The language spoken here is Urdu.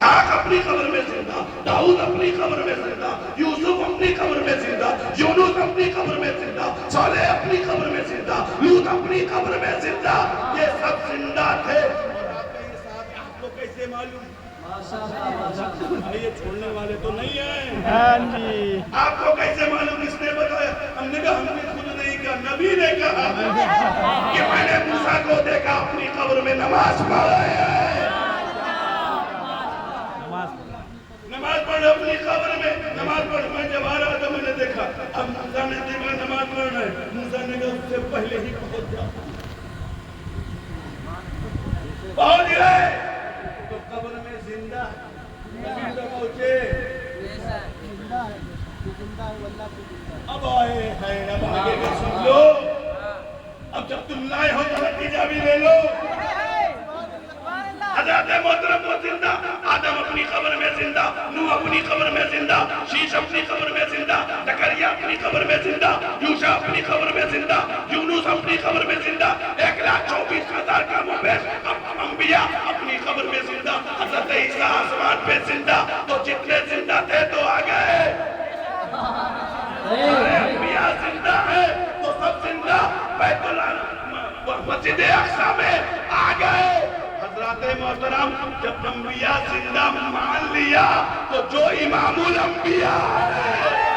اپنی قبر میں زندہ، داؤد اپنی قبر میں زندہ، یوسف اپنی قبر میں زندہ، یونس اپنی قبر میں زندہ، صالح اپنی قبر میں زندہ، لوط اپنی قبر میں زندہ، یہ سب زندہ تھے۔ اور آپ کا یہ ساتھ آپ کو کیسے معلوم؟ یہ چھوڑنے والے تو نہیں ہیں۔ آپ کو کیسے معلوم؟ کس نے بتایا؟ ہم نے کہا، ہم نے خود نہیں کہا، نبی نے کہا کہ میں نے موسیٰ کو دیکھا اپنی قبر میں نماز پڑھ رہے ہیں، نماز پڑھ اپنی قبر میں نماز پڑھ۔ میں جب آ رہا تھا میں نے دیکھا اب موسیٰ نے دیکھا نماز پڑھ رہے ہیں، موسیٰ نے کہا اس سے پہلے ہی پہنچ جا، پہنچ گئے تو قبر میں زندہ نبی تو پہنچے۔ اب آئے ہیں، اب آگے کا سن لو، اب جب تم لائے ہو تو نتیجہ بھی لے لو۔ حضرت محترم وہ زندہ، آدم اپنی قبر میں زندہ، نوح اپنی قبر میں زندہ، شیش اپنی قبر میں زندہ، زکریا اپنی قبر میں زندہ، یوشع اپنی قبر میں زندہ، یونس اپنی قبر میں زندہ، 1,24,000 کا مبیش انبیاء اپنی قبر میں زندہ، حضرت عیسیٰ آسمان پہ زندہ۔ تو جتنے زندہ تھے تو آ گئے، سارے انبیاء زندہ ہیں تو سب زندہ بیت اللہ مسجد اقصی میں آ گئے۔ حضرات محترم جب انبیاء زندہ مان لیا تو جو امام الانبیاء ہے